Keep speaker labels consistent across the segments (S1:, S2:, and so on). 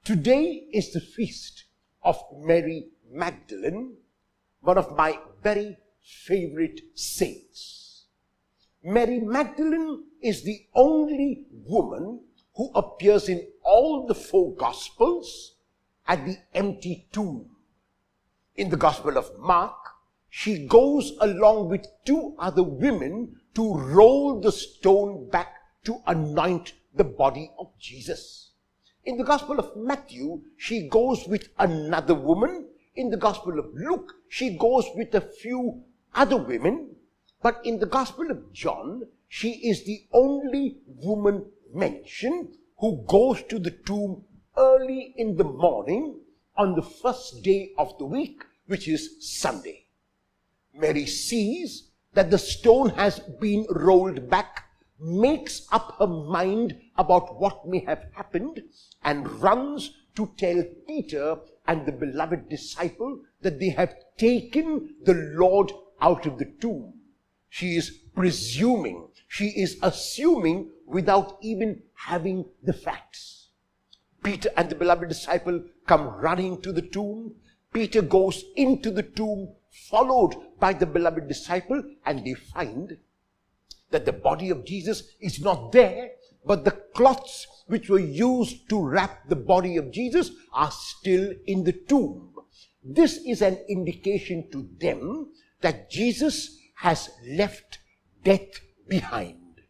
S1: Today is the feast of Mary Magdalene, one of my very favorite saints. Mary Magdalene is the only woman who appears in all the 4 Gospels at the empty tomb. In the Gospel of Mark, she goes along with 2 other women to roll the stone back to anoint the body of Jesus. In the Gospel of Matthew, she goes with another woman. In the Gospel of Luke, she goes with a few other women. But in the Gospel of John, she is the only woman mentioned who goes to the tomb early in the morning on the first day of the week, which is Sunday. Mary sees that the stone has been rolled back, makes up her mind about what may have happened, and runs to tell Peter and the beloved disciple that they have taken the Lord out of the tomb. She is presuming, she is assuming without even having the facts. Peter and the beloved disciple come running to the tomb. Peter goes into the tomb, followed by the beloved disciple, and they find that the body of Jesus is not there, but the cloths which were used to wrap the body of Jesus are still in the tomb. This is an indication to them that Jesus has left death behind.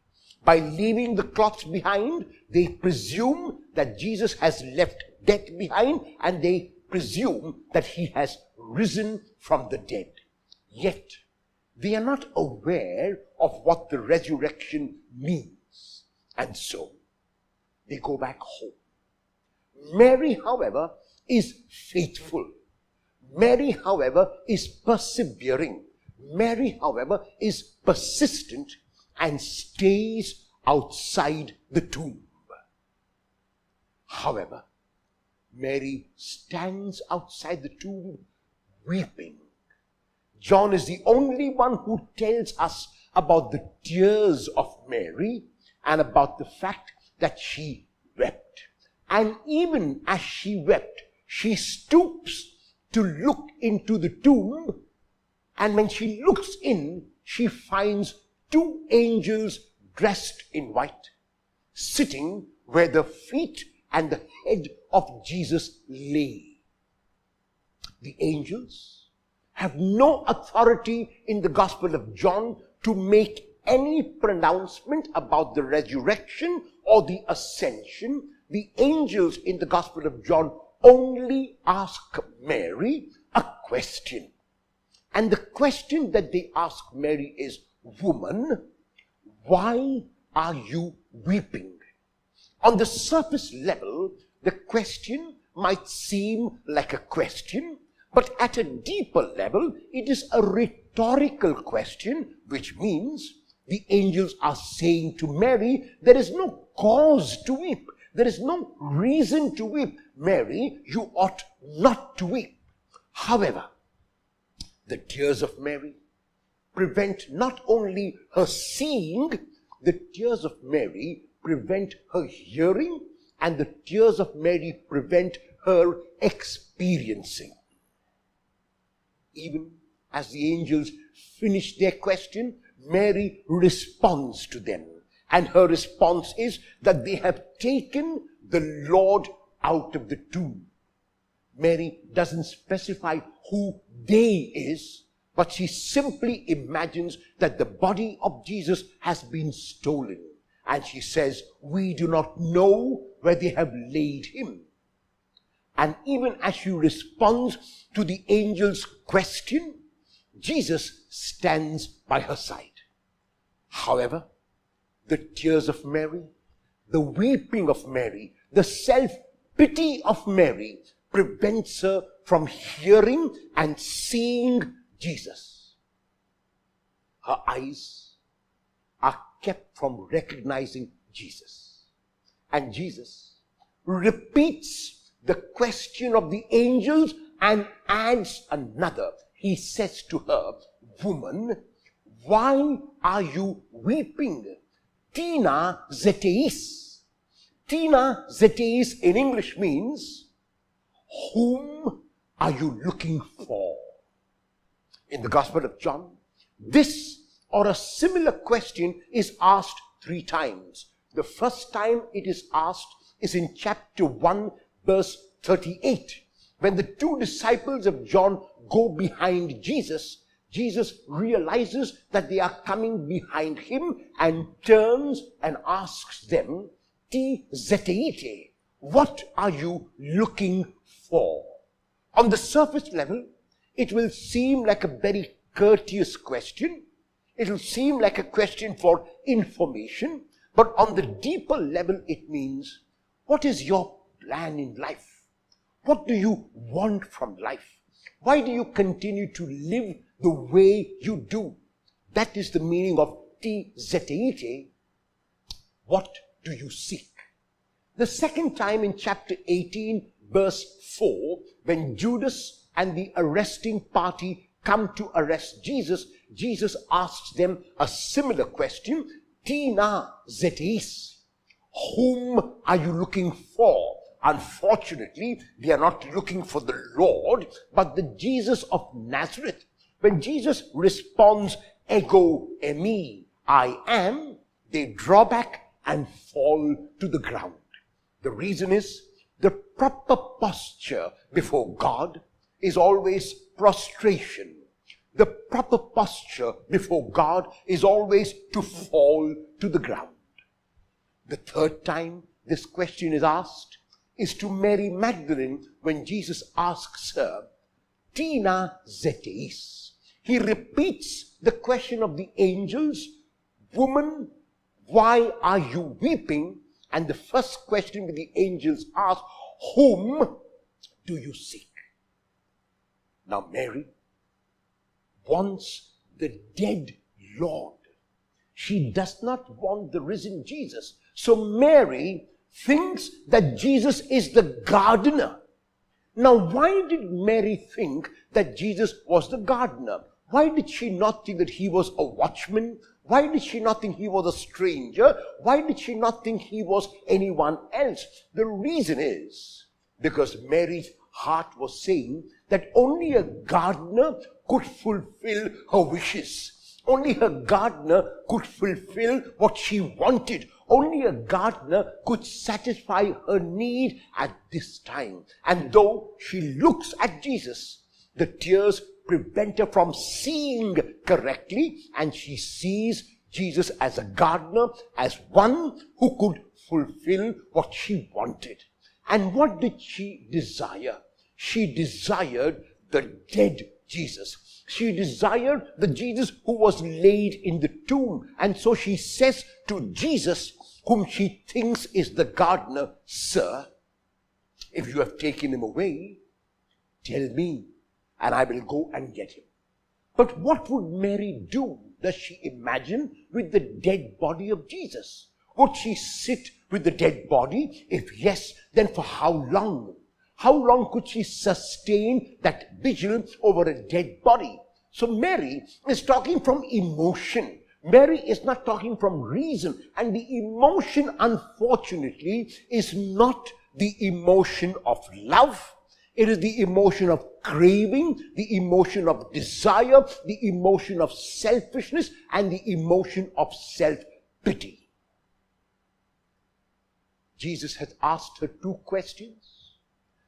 S1: By leaving the cloths behind, they presume that Jesus has left death behind, and they presume that he has risen from the dead. Yet, they are not aware of what the resurrection means. And so, they go back home. Mary, however, is faithful. Mary, however, is persevering. Mary, however, is persistent and stays outside the tomb. However, Mary stands outside the tomb weeping. John is the only one who tells us about the tears of Mary and about the fact that she wept. And even as she wept, she stoops to look into the tomb, and when she looks in, she finds 2 angels dressed in white, sitting where the feet and the head of Jesus lay. The angels have no authority in the Gospel of John to make any pronouncement about the resurrection or the ascension. The angels in the Gospel of John only ask Mary a question. And the question that they ask Mary is, "Woman, why are you weeping?" On the surface level, the question might seem like a question, but at a deeper level, it is a rhetorical question, which means the angels are saying to Mary, there is no cause to weep. There is no reason to weep. Mary, you ought not to weep. However, the tears of Mary prevent not only her seeing, the tears of Mary prevent her hearing, and the tears of Mary prevent her experiencing. Even as the angels finish their question, Mary responds to them. And her response is that they have taken the Lord out of the tomb. Mary doesn't specify who they is, but she simply imagines that the body of Jesus has been stolen. And she says, "We do not know where they have laid him." And even as she responds to the angel's question, Jesus stands by her side. However, the tears of Mary, the weeping of Mary, the self-pity of Mary prevents her from hearing and seeing Jesus. Her eyes are kept from recognizing Jesus. And Jesus repeats the question of the angels and adds another. He says to her, "Woman, why are you weeping? Tina zeteis." Tina zeteis in English means whom are you looking for? In the Gospel of John, this or a similar question is asked 3 times. The first time it is asked is in chapter 1, verse 38. When the 2 disciples of John go behind Jesus, Jesus realizes that they are coming behind him and turns and asks them, "Ti zeteite," what are you looking for? On the surface level, it will seem like a very courteous question. It will seem like a question for information. But on the deeper level, it means, what is your plan in life? What do you want from life? Why do you continue to live the way you do? That is the meaning of ti zeteite. What do you seek? The second time in chapter 18, verse 4, when Judas and the arresting party come to arrest Jesus, Jesus asks them a similar question, "Tina zeteis," whom are you looking for? Unfortunately, they are not looking for the Lord, but the Jesus of Nazareth. When Jesus responds, "Ego eimi," I am, they draw back and fall to the ground. The reason is, the proper posture before God is always prostration. The proper posture before God is always to fall to the ground. The third time this question is asked is to Mary Magdalene when Jesus asks her, "Tina zeteis." He repeats the question of the angels, "Woman, why are you weeping?" And the first question that the angels ask, "Whom do you seek?" Now Mary wants the dead Lord. She does not want the risen Jesus. So Mary thinks that Jesus is the gardener. Now, why did Mary think that Jesus was the gardener? Why did she not think that he was a watchman? Why did she not think he was a stranger? Why did she not think he was anyone else? The reason is because Mary's heart was saying that only a gardener could fulfill her wishes. Only a gardener could fulfill what she wanted. Only a gardener could satisfy her need at this time. And though she looks at Jesus, the tears prevent her from seeing correctly, and she sees Jesus as a gardener, as one who could fulfill what she wanted. And what did she desire? She desired the dead Jesus. She desired the Jesus who was laid in the tomb. And so she says to Jesus, whom she thinks is the gardener, "Sir, if you have taken him away, tell me, and I will go and get him." But what would Mary do, does she imagine, with the dead body of Jesus? Would she sit with the dead body? If yes, then for how long? How long could she sustain that vigil over a dead body? So Mary is talking from emotion. Mary is not talking from reason. And the emotion, unfortunately, is not the emotion of love. It is the emotion of craving, the emotion of desire, the emotion of selfishness, and the emotion of self-pity. Jesus has asked her 2 questions.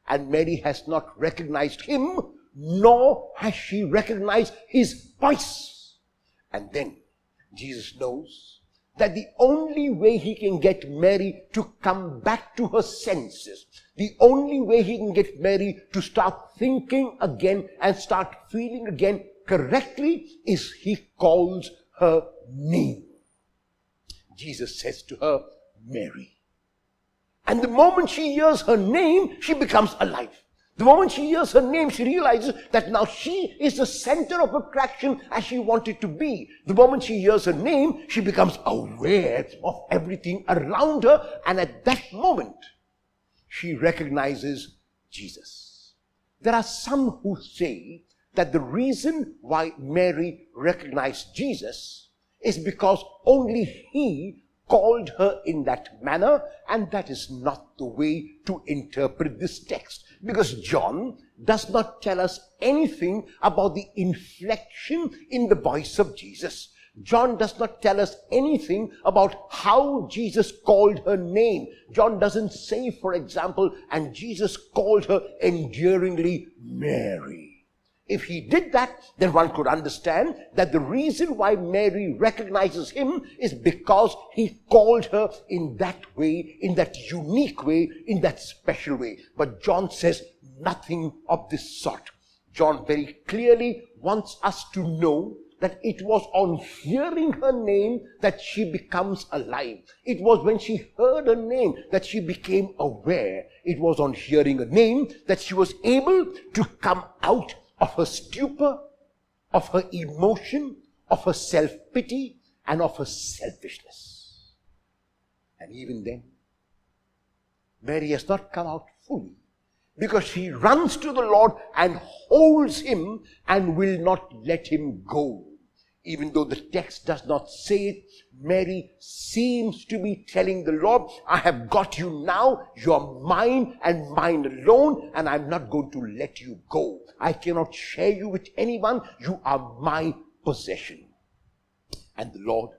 S1: And Mary has not recognized him, nor has she recognized his voice. And then Jesus knows that the only way he can get Mary to come back to her senses, the only way he can get Mary to start thinking again and start feeling again correctly, is he calls her name. Jesus says to her, "Mary." And the moment she hears her name, she becomes alive. The moment she hears her name, she realizes that now she is the center of attraction as she wanted to be. The moment she hears her name, she becomes aware of everything around her. And at that moment, she recognizes Jesus. There are some who say that the reason why Mary recognized Jesus is because only he called her in that manner, and that is not the way to interpret this text. Because John does not tell us anything about the inflection in the voice of Jesus. John does not tell us anything about how Jesus called her name. John doesn't say, for example, and Jesus called her endearingly Mary. If he did that, then one could understand that the reason why Mary recognizes him is because he called her in that way, in that unique way, in that special way. But John says nothing of this sort. John very clearly wants us to know that it was on hearing her name that she becomes alive. It was when she heard her name that she became aware. It was on hearing her name that she was able to come out of her stupor, of her emotion, of her self-pity, and of her selfishness. And even then, Mary has not come out fully, because she runs to the Lord and holds him and will not let him go. Even though the text does not say it, Mary seems to be telling the Lord, I have got you now, you are mine and mine alone, and I'm not going to let you go. I cannot share you with anyone, you are my possession. And the Lord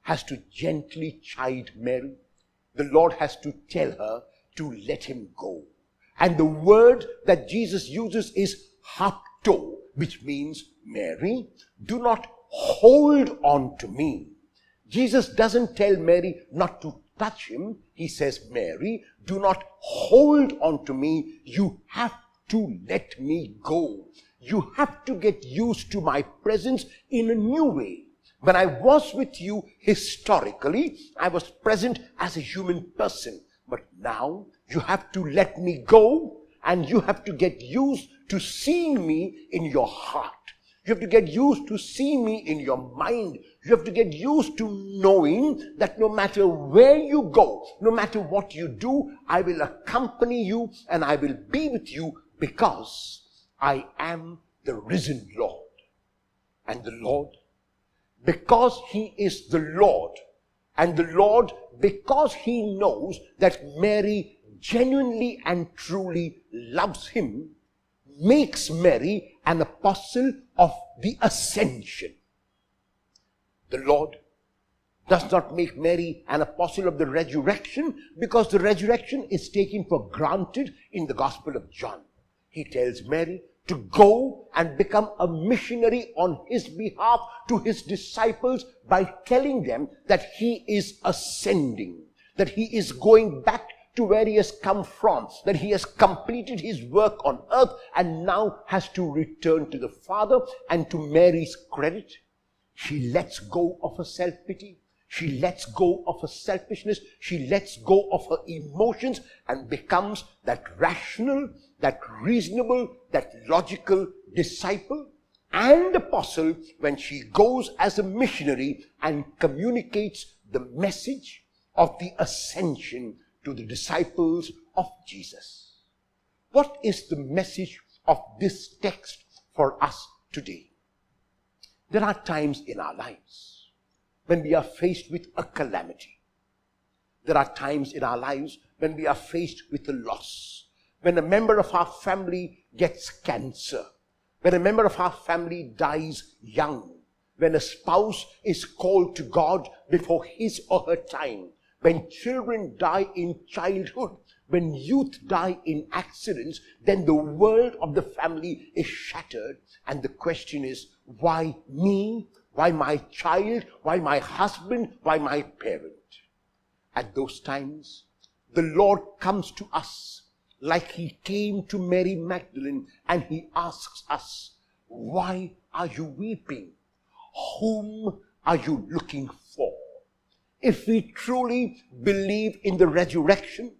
S1: has to gently chide Mary. The Lord has to tell her to let him go. And the word that Jesus uses is hapto, which means, Mary, do not hold on to me. Jesus doesn't tell Mary not to touch him. He says, Mary, do not hold on to me. You have to let me go. You have to get used to my presence in a new way. When I was with you historically, I was present as a human person. But now you have to let me go, and you have to get used to seeing me in your heart. You have to get used to seeing me in your mind. You have to get used to knowing that no matter where you go, no matter what you do, I will accompany you and I will be with you, because I am the risen Lord. And the Lord, because he is the Lord, and the Lord, because he knows that Mary genuinely and truly loves him, makes Mary an apostle of the ascension. The Lord does not make Mary an apostle of the resurrection, because the resurrection is taken for granted in the Gospel of John. He tells Mary to go and become a missionary on his behalf to his disciples by telling them that he is ascending, that he is going back to where he has come from, that he has completed his work on earth and now has to return to the Father. And to Mary's credit, she lets go of her self-pity. She lets go of her selfishness. She lets go of her emotions and becomes that rational, that reasonable, that logical disciple and apostle when she goes as a missionary and communicates the message of the ascension to the disciples of Jesus. What is the message of this text for us today? There are times in our lives when we are faced with a calamity. There are times in our lives when we are faced with a loss. When a member of our family gets cancer. When a member of our family dies young. When a spouse is called to God before his or her time. When children die in childhood, when youth die in accidents, then the world of the family is shattered. And the question is, why me? Why my child? Why my husband? Why my parent? At those times, the Lord comes to us like he came to Mary Magdalene, and he asks us, why are you weeping? Whom are you looking for? If we truly believe in the resurrection,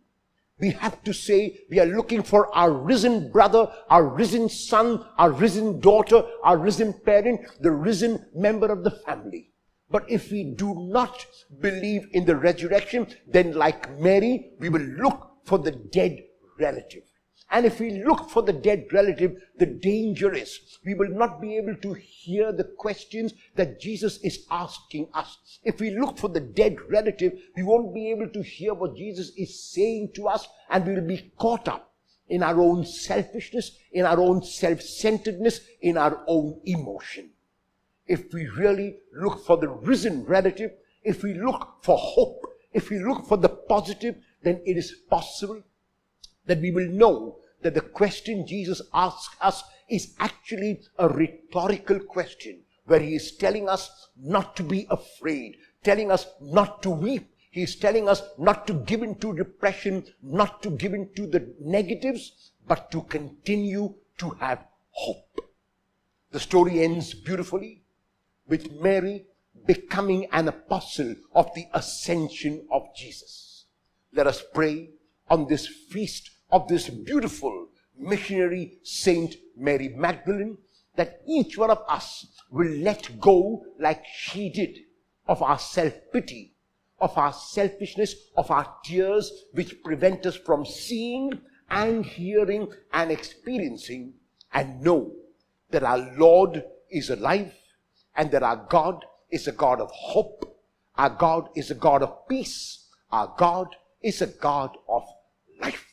S1: we have to say we are looking for our risen brother, our risen son, our risen daughter, our risen parent, the risen member of the family. But if we do not believe in the resurrection, then like Mary, we will look for the dead relative. And if we look for the dead relative, the danger is we will not be able to hear the questions that Jesus is asking us. If we look for the dead relative, we won't be able to hear what Jesus is saying to us, and we will be caught up in our own selfishness, in our own self-centeredness, in our own emotion. If we really look for the risen relative, if we look for hope, if we look for the positive, then it is possible that we will know that the question Jesus asks us is actually a rhetorical question, where he is telling us not to be afraid, telling us not to weep. He is telling us not to give in to depression, not to give in to the negatives, but to continue to have hope. The story ends beautifully with Mary becoming an apostle of the ascension of Jesus. Let us pray on this feast of this beautiful missionary Saint Mary Magdalene, that each one of us will let go, like she did, of our self-pity, of our selfishness, of our tears, which prevent us from seeing and hearing and experiencing, and know that our Lord is alive, and that our God is a God of hope, our God is a God of peace, our God is a God of life.